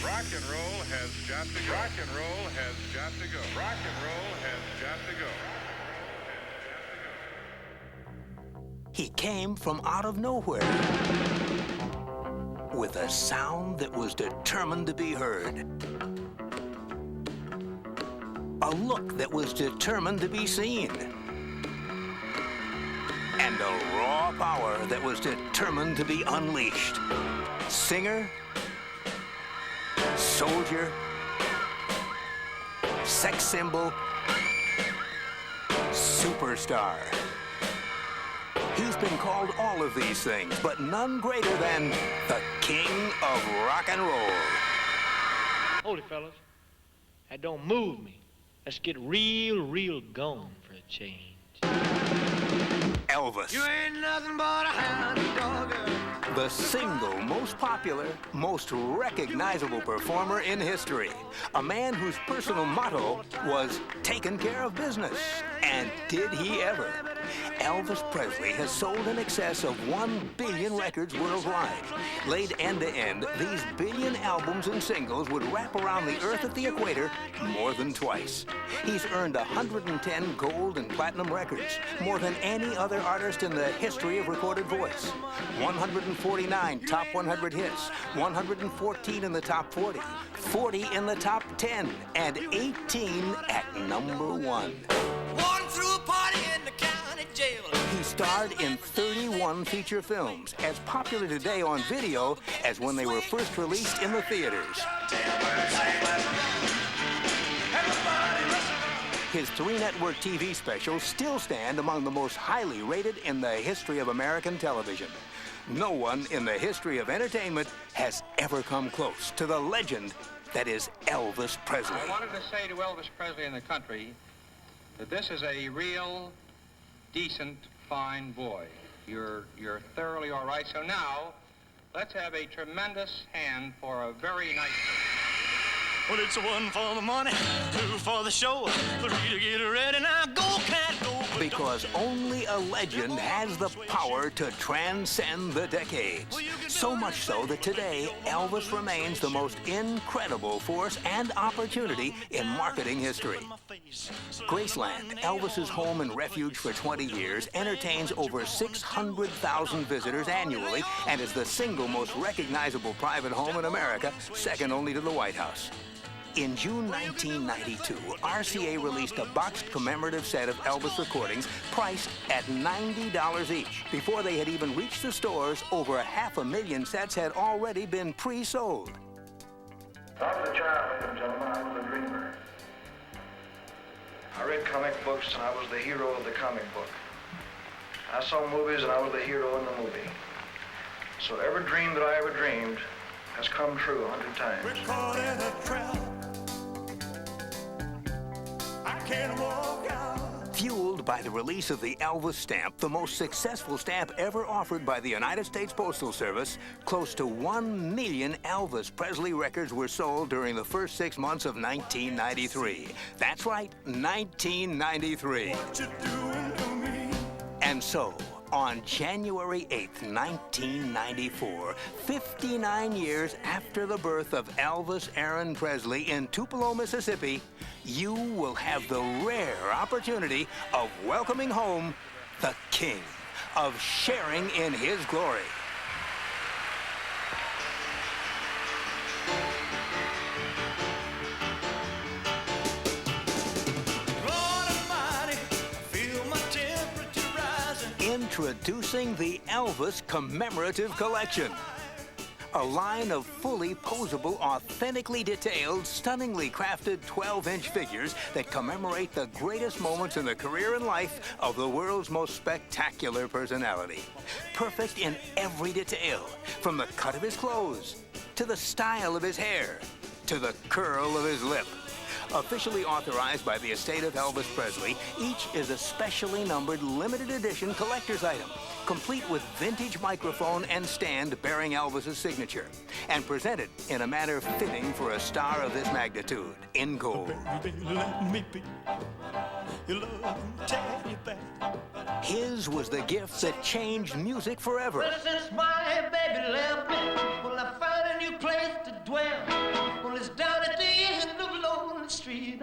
Rock and roll has got to go. Rock and roll has got to go. Rock and roll has got to go. He came from out of nowhere with a sound that was determined to be heard. A look that was determined to be seen. And a raw power that was determined to be unleashed. Singer, soldier, sex symbol, superstar. He's been called all of these things, but none greater than the King of Rock and Roll. Hold it, fellas. That don't move me. Let's get real gone for a change. Elvis. You ain't nothing but a hound dog. The single most popular, most recognizable performer in history. A man whose personal motto was taking care of business. And did he ever? Elvis Presley has sold in excess of 1 billion records worldwide. Laid end to end, these billion albums and singles would wrap around the earth at the equator more than twice. He's earned 110 gold and platinum records, more than any other artist in the history of recorded voice. 149 top 100 hits, 114 in the top 40, 40 in the top 10, and 18 at #1. One through a party in the county jail. He starred in 31 feature films, as popular today on video as when they were first released in the theaters. His 3-network TV specials still stand among the most highly rated in the history of American television. No one in the history of entertainment has ever come close to the legend that is Elvis Presley. I wanted to say to Elvis Presley and the country that this is a real, decent, fine boy. You're thoroughly all right. So now, let's have a tremendous hand for a very nice person. Well, it's 1 for the money, 2 for the show, 3 to get ready. Now go, cat, go. Because only a legend has the power to transcend the decades. So much so that today, Elvis remains the most incredible force and opportunity in marketing history. Graceland, Elvis's home and refuge for 20 years, entertains over 600,000 visitors annually and is the single most recognizable private home in America, second only to the White House. In June 1992, RCA released a boxed commemorative set of Elvis recordings priced at $90 each. Before they had even reached the stores, over 500,000 sets had already been pre-sold. I was a child, ladies and gentlemen. I was a dreamer. I read comic books, and I was the hero of the comic book. I saw movies, and I was the hero in the movie. So every dream that I ever dreamed has come true 100 times. We're caught in a trap. I can't walk out. Fueled by the release of the Elvis stamp, the most successful stamp ever offered by the United States Postal Service, close to 1 million Elvis Presley records were sold during the first 6 months of 1993. That's right, 1993. What you doing to me? And so, on January 8th, 1994, 59 years after the birth of Elvis Aaron Presley in Tupelo, Mississippi, you will have the rare opportunity of welcoming home the King, of sharing in his glory. Introducing the Elvis Commemorative Collection. A line of fully posable, authentically detailed, stunningly crafted 12-inch figures that commemorate the greatest moments in the career and life of the world's most spectacular personality. Perfect in every detail, from the cut of his clothes, to the style of his hair, to the curl of his lip. Officially authorized by the estate of Elvis Presley, each is a specially numbered limited edition collector's item, complete with vintage microphone and stand bearing Elvis's signature, and presented in a manner fitting for a star of this magnitude, in gold. His was the gift that changed music forever. Well, since my baby left me, well, I found a new place to dwell.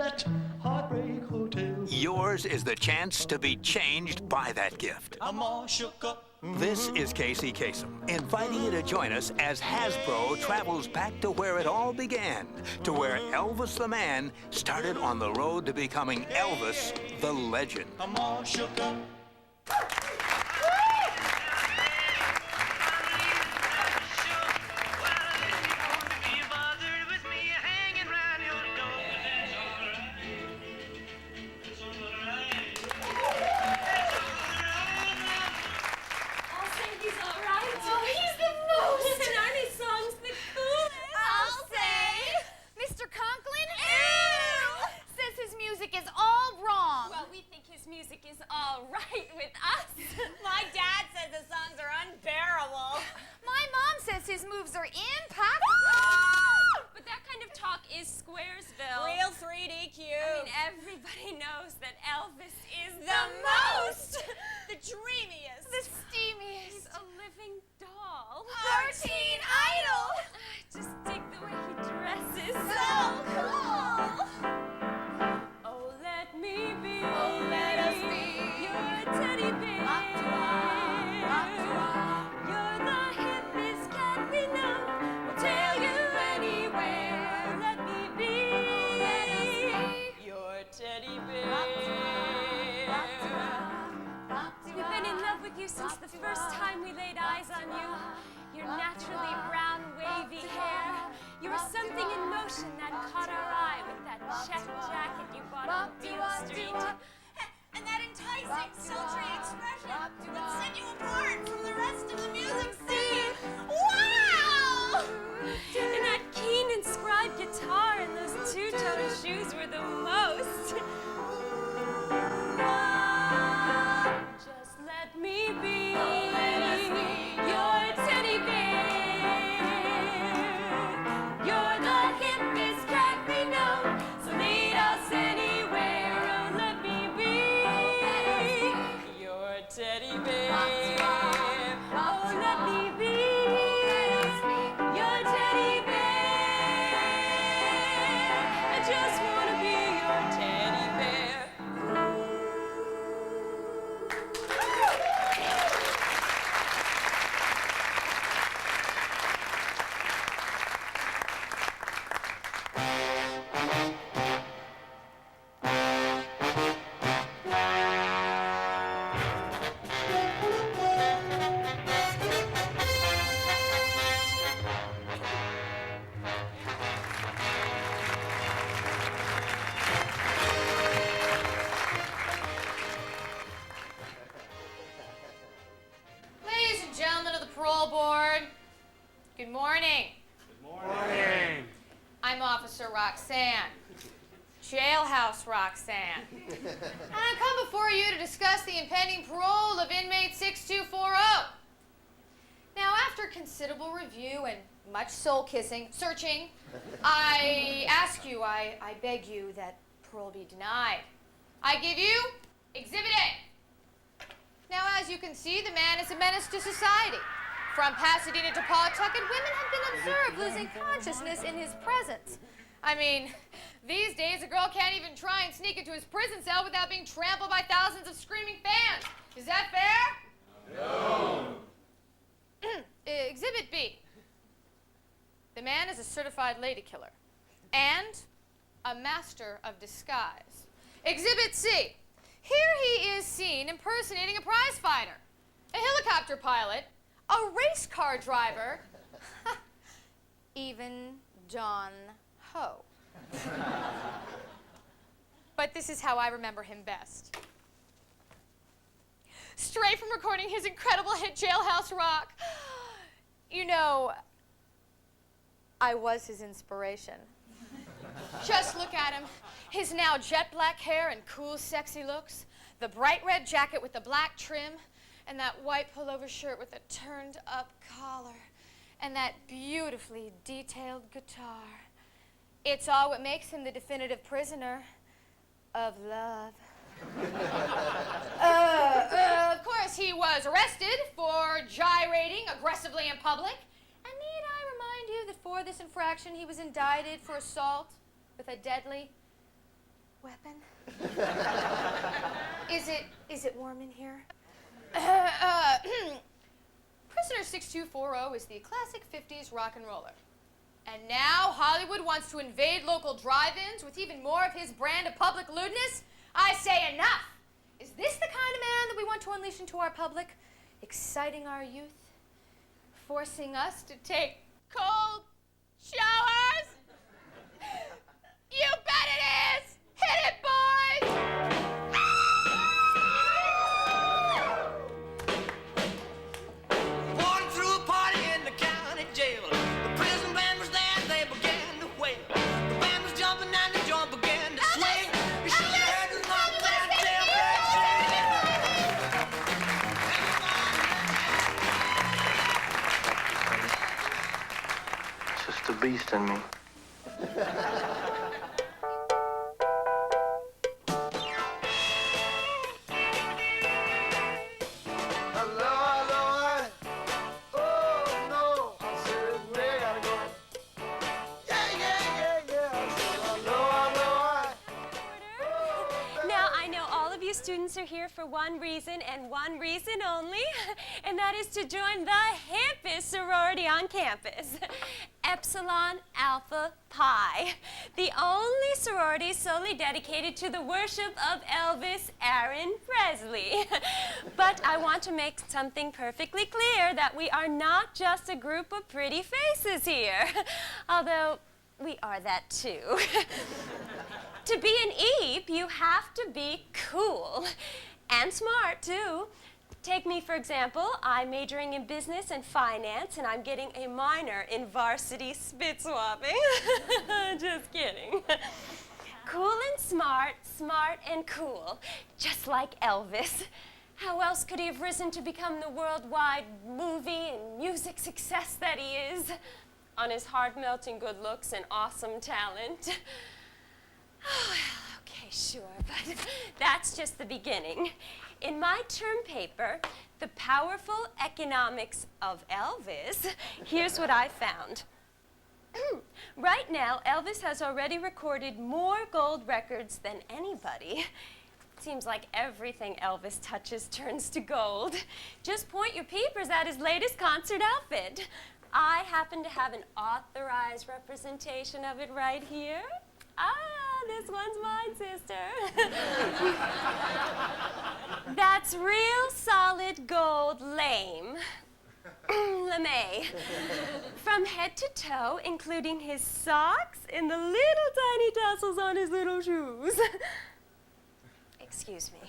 that Heartbreak Hotel. Yours is the chance to be changed by that gift. I'm all shook up. This is Casey Kasem, inviting you to join us as Hasbro travels back to where it all began, to where Elvis the Man started on the road to becoming Elvis the Legend. I'm all shook up. Is all right with us. My dad says the songs are unbearable. My mom says his moves are impeccable. But that kind of talk is Squaresville. Real 3D cube. I mean, everybody knows that Elvis is the most. The dreamiest. The steamiest. He's a living doll. Our teen idol. I just dig the way he dresses. So cool. Oh, let me be. Oh, let us be. Your teddy bear. You're the hippest cat we know. We'll tail you anywhere. Let me be. Oh, let us be. Your teddy bear. We've been in love with you since the first time we laid eyes on you. Your naturally brown, wavy hair. You were something in motion that caught our eye with that check jacket you bought on Beale Street. And that enticing, sultry expression that set you apart from the rest of the music scene. Wow! And that keen inscribed guitar and those two-tone shoes were the most. Just let me be. Oh, let us be. Your teddy bear. You're the hippest cat we know, so lead us anywhere. Oh, let me be. Your teddy bear. Oh, let me be. Your teddy bear. I just want to be your teddy bear. Ladies and gentlemen of the parole board, good morning. Good morning. I'm Officer Roxanne, Jailhouse Roxanne. And I come before you to discuss the impending parole of inmate 6240. Now, after considerable review and much soul-kissing, searching, I ask you, I beg you that parole be denied. I give you Exhibit A. Now, as you can see, the man is a menace to society. From Pasadena to Pawtucket, women have been observed losing consciousness in his presence. I mean, these days a girl can't even try and sneak into his prison cell without being trampled by thousands of screaming fans. Is that fair? No. Exhibit B. The man is a certified lady killer and a master of disguise. Exhibit C. Here he is seen impersonating a prize fighter, a helicopter pilot, a race car driver, even John Ho. But this is how I remember him best. Straight from recording his incredible hit Jailhouse Rock. You know, I was his inspiration. Just look at him. His now jet black hair and cool, sexy looks, the bright red jacket with the black trim, and that white pullover shirt with a turned-up collar, and that beautifully detailed guitar. It's all what makes him the definitive prisoner of love. Of course, he was arrested for gyrating aggressively in public. And need I remind you that for this infraction, he was indicted for assault with a deadly weapon? Is it warm in here? Prisoner 6240 is the classic 50s rock and roller. And now Hollywood wants to invade local drive-ins with even more of his brand of public lewdness? I say enough! Is this the kind of man that we want to unleash into our public? Exciting our youth? Forcing us to take cold showers? You bet it is! Hit it, boys! Walking through a party in the county jail. The prison band was there, they began to wail. The band was jumping and the joint began to swing. You should have heard the knock that jailbird sing. It's just the beast in me. Now, I know all of you students are here for one reason and one reason only, and that is to join the hippest sorority on campus, Epsilon Alpha Pi, the only sorority solely dedicated to the worship of Elvis Aaron Presley. But I want to make something perfectly clear that we are not just a group of pretty faces here, although we are that too. To be an EEP, you have to be cool and smart, too. Take me, for example. I'm majoring in business and finance, and I'm getting a minor in varsity spit swapping. Just kidding. Cool and smart, smart and cool, just like Elvis. How else could he have risen to become the worldwide movie and music success that he is? On his heart-melting good looks and awesome talent. Oh, well, okay, sure, but that's just the beginning. In my term paper, The Powerful Economics of Elvis, here's what I found. Right now, Elvis has already recorded more gold records than anybody. Seems like everything Elvis touches turns to gold. Just point your peepers at his latest concert outfit. I happen to have an authorized representation of it right here. This one's mine, sister. That's real solid gold lame. Lame. From head to toe, including his socks and the little tiny tassels on his little shoes. Excuse me.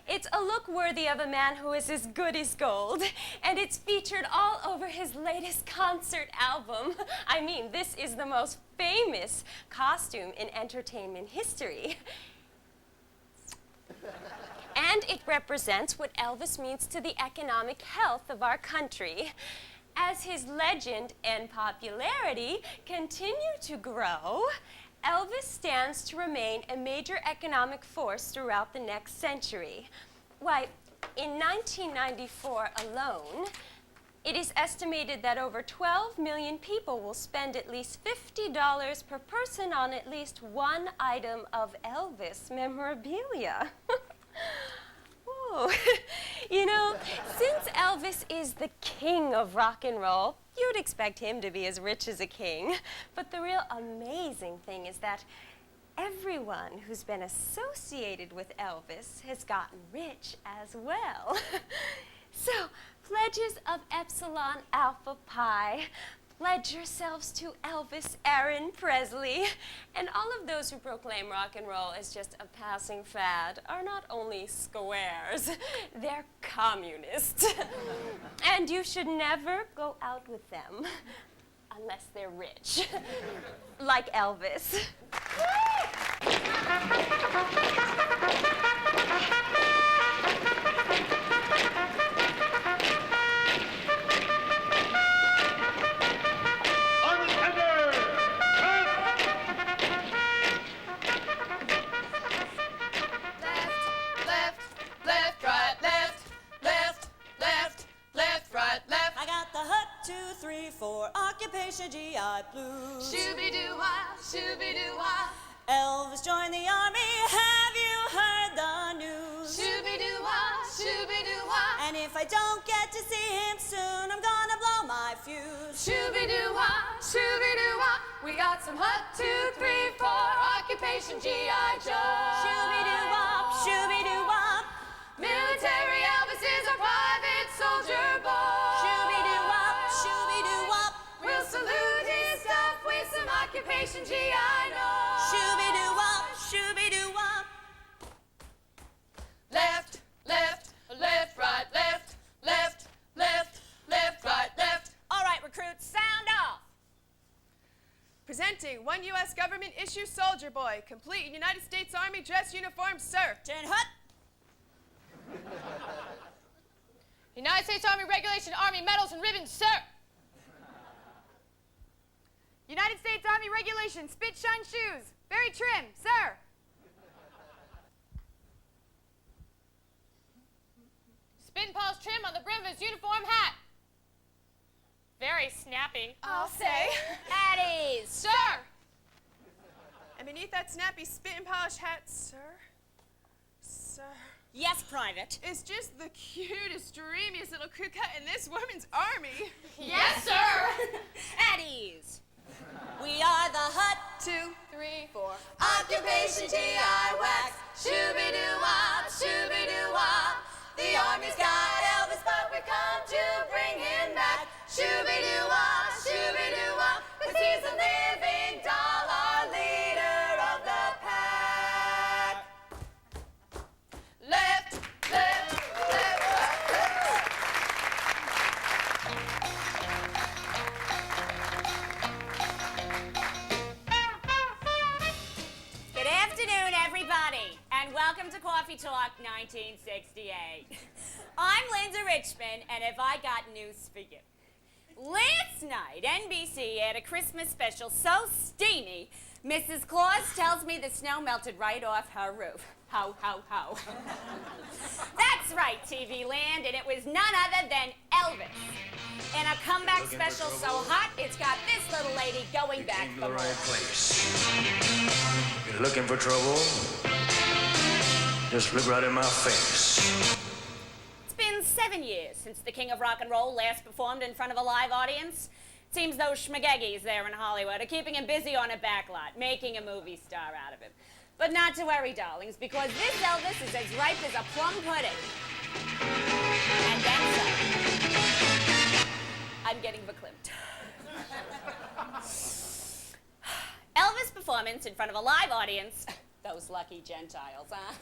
It's a look worthy of a man who is as good as gold, and it's featured all over his latest concert album. I mean, this is the most famous costume in entertainment history. And it represents what Elvis means to the economic health of our country. As his legend and popularity continue to grow, Elvis stands to remain a major economic force throughout the next century. Why, in 1994 alone, it is estimated that over 12 million people will spend at least $50 per person on at least one item of Elvis memorabilia. Whoa. You know, since Elvis is the king of rock and roll, you'd expect him to be as rich as a king. But the real amazing thing is that everyone who's been associated with Elvis has gotten rich as well. So, pledges of Epsilon Alpha Pi, pledge yourselves to Elvis Aaron Presley. And all of those who proclaim rock and roll as just a passing fad are not only squares, they're communists. And you should never go out with them unless they're rich, like Elvis. For occupation GI Blues. Shooby-doo-wah, shooby-doo-wah. Elvis joined the army. Have you heard the news? Shooby-doo-wah, shooby-doo-wah. And if I don't get to see him soon, I'm gonna blow my fuse. Shooby-doo-wah, shooby-doo-wah. We got some hot 2, 3, 4 occupation G.I. Joe. Shooby-doo-wop, shooby-doo-wop. Military Elvis is a private soldier boy. Shooby-doo-wop, shooby-doo-wop. We'll salute his stuff with some occupation G.I. Joe. Shooby-doo-wop, shooby-doo-wop. Left, left, left, right, left, left, left, left, right, left. All right, recruits, sound off. Presenting one U.S. government issue soldier boy, complete in United States Army dress uniform, sir. Tin hut. United States Army Regulation Army medals and ribbons, sir. United States Army Regulation spit shine shoes, very trim, sir. Spin polish trim on the brim of his uniform hat. Very snappy. I'll say. At ease. Sir! And beneath that snappy spit and polish hat, sir, Yes, Private. is just the cutest, dreamiest little crew cut in this woman's army. Yes, sir! At ease. We are the hut. 2, 3, 4. Occupation G.I. Wax. Shooby-doo-wah, shooby-doo-wah. The Army's got Elvis, but we come to bring him back. Shooby-doo-wah, shooby-doo-wah. 'Cause he's a living doll, our leader of the pack. Left, left, left, right, left. Good afternoon, everybody, and welcome to Coffee Talk 1968. I'm Linda Richmond, and have I got news for you? Last night, NBC aired a Christmas special so steamy, Mrs. Claus tells me the snow melted right off her roof. Ho, ho, ho. That's right, TV land, and it was none other than Elvis. In a comeback special so hot, it's got this little lady going back Came to for the more. right place. You're looking for trouble? Just look right in my face. It's been 7 years since the King of Rock and Roll last performed in front of a live audience. Seems those schmageggies there in Hollywood are keeping him busy on a backlot, making a movie star out of him. But not to worry, darlings, because this Elvis is as ripe as a plum pudding. And then some. I'm getting verklempt. Elvis' performance in front of a live audience, those lucky Gentiles, huh?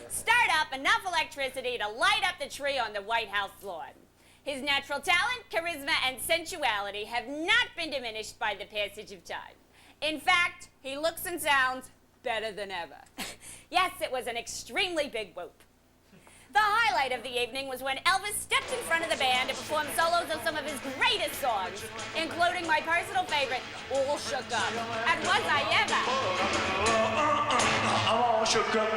Stirred up enough electricity to light up the tree on the White House lawn. His natural talent, charisma, and sensuality have not been diminished by the passage of time. In fact, he looks and sounds better than ever. Yes, it was an extremely big whoop. The highlight of the evening was when Elvis stepped in front of the band to perform solos of some of his greatest songs, including my personal favorite, All Shook Up. And was I ever? I'm all shook up.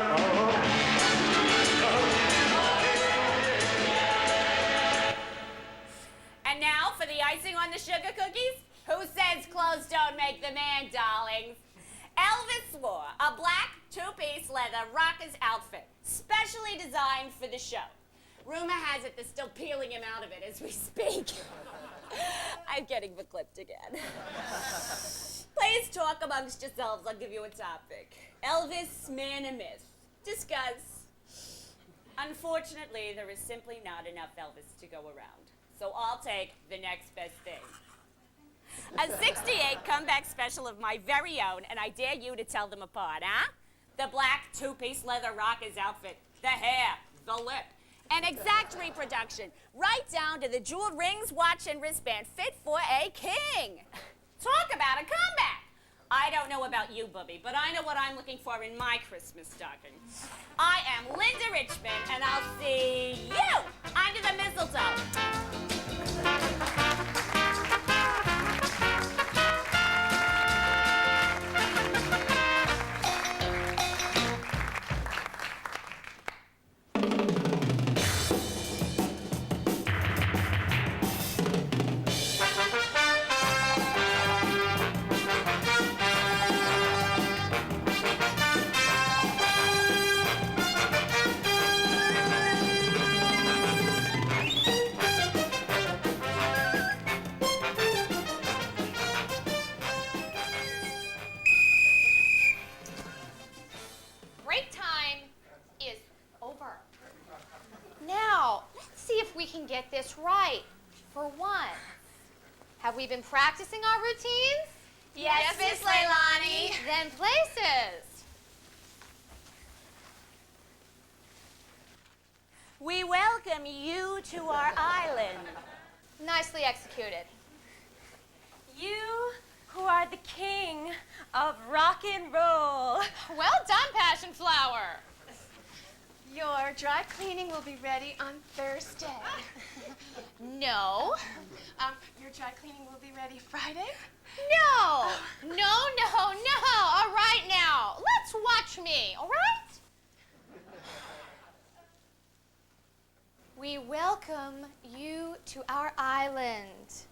And now for the icing on the sugar cookies. Who says clothes don't make the man, darlings? Elvis wore a black two-piece leather rockers outfit, specially designed for the show. Rumor has it they're still peeling him out of it as we speak. I'm getting verklempt again. Please talk amongst yourselves. I'll give you a topic. Elvis, man or myth? Discuss. Unfortunately, there is simply not enough Elvis to go around. So I'll take the next best thing. A 68 comeback special of my very own, and I dare you to tell them apart, huh? The black two-piece leather rockers outfit, the hair, the lip, an exact reproduction, right down to the jeweled rings, watch, and wristband fit for a king. Talk about a comeback. I don't know about you, Bubby, but I know what I'm looking for in my Christmas stocking. I am Linda Richmond, and I'll see you under the mistletoe. this right for once. Have we been practicing our routines? Yes, Miss Leilani. Then places. We welcome you to our island. Nicely executed. You who are the king of rock and roll. Well done, Passion Flower. Your dry cleaning will be ready on Thursday. No. Your dry cleaning will be ready Friday. No. No. All right now. Let's watch me, all right? We welcome you to our island.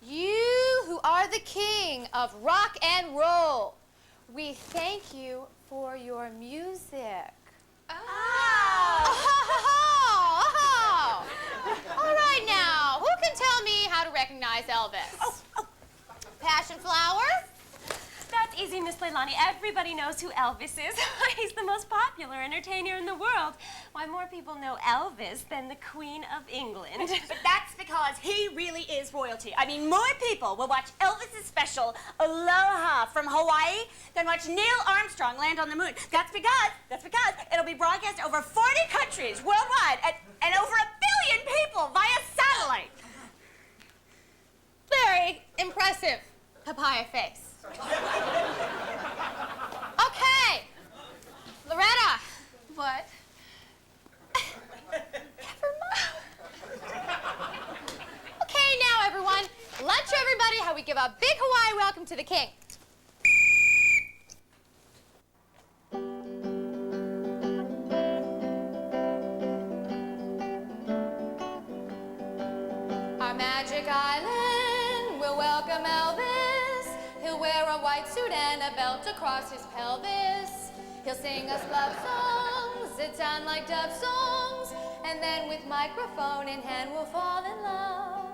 You who are the king of rock and roll. We thank you for your music. All right now, who can tell me how to recognize Elvis? Passion Flower? That's easy, Miss Leilani. Everybody knows who Elvis is. He's the most popular entertainer in the world. Why, more people know Elvis than the Queen of England. But that's because he really is royalty. I mean, more people will watch Elvis's special, Aloha from Hawaii, than watch Neil Armstrong land on the moon. That's because it'll be broadcast over 40 countries worldwide and over 1 billion people via satellite. Very impressive, papaya face. Okay, Loretta. What? Never mind. Okay, now everyone, let's show everybody how we give a big Hawaii welcome to the king. Our magic island will welcome Elvis. He'll wear a white suit and a belt across his pelvis. He'll sing us love songs that sound like dove songs, and then with microphone in hand we'll fall in love.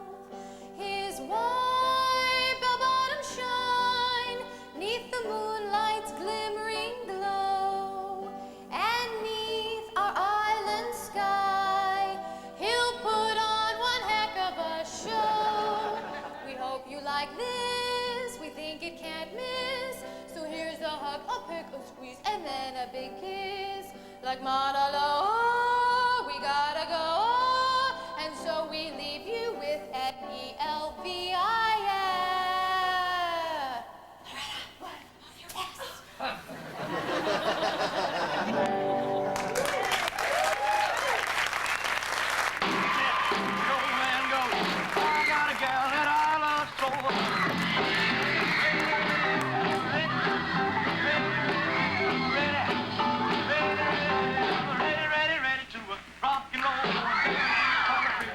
His white bell-bottoms shine neath the moonlight's glimmering glow, and neath our island sky he'll put on one heck of a show. We hope you like this, we think it can't miss. So here's a hug, a pick, a squeeze, and then a big kiss. Like Mauna Loa, we gotta go. And so we leave you with Elvis.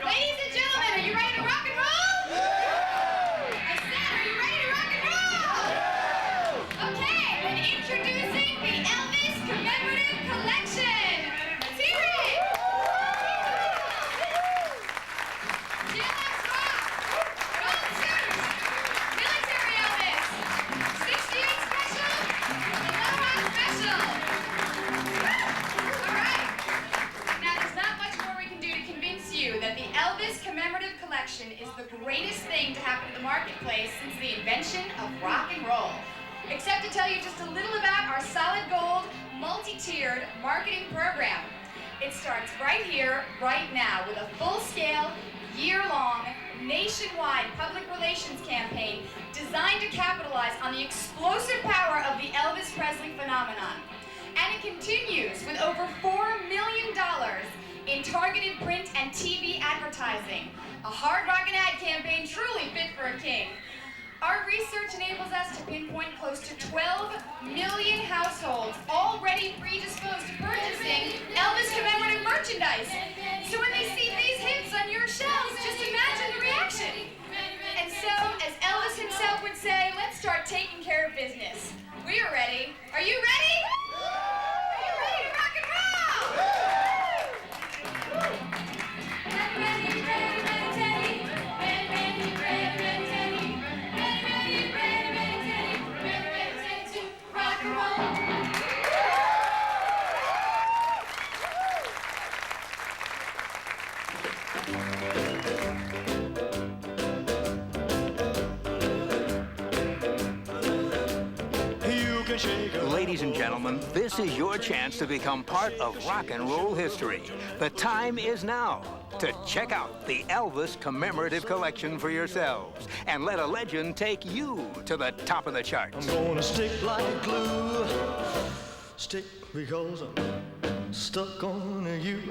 Ladies and gentlemen, are you ready to rock and roll? I said, are you ready to rock and roll? Okay, then introducing the Elvis Commemorative Collection. Let's hear it. Jailhouse Rock, Gold Suit, Military Elvis, 68 Special, Aloha Special. All right. Now, there's not much more we can do to convince you that the Elvis Commemorative Collection is the greatest thing to happen to the marketplace since the invention of rock and roll. Except to tell you just a little about our solid gold, multi-tiered marketing program. It starts right here, right now, with a full-scale, year-long, nationwide public relations campaign designed to capitalize on the explosive power of the Elvis Presley phenomenon. And it continues with over $4 million in targeted print and TV advertising. A hard rock and ad campaign truly fit for a king. Our research enables us to pinpoint close to 12 million households already predisposed to purchasing Elvis commemorative merchandise. So when they see these hits on your shelves, just imagine the reaction. And so, as Elvis himself would say, let's start taking care of business. We are ready. Are you ready? Are you ready to rock and roll? Ready, ready, ready, ready, ready, ready, ready, ready, ready, ready, ready, ready, ready to rock and roll. Ladies and gentlemen, this is your chance to become part of rock and roll history. The time is now to check out the Elvis Commemorative Collection for yourselves and let a legend take you to the top of the charts. I'm gonna stick like glue. Stick because I'm stuck on you.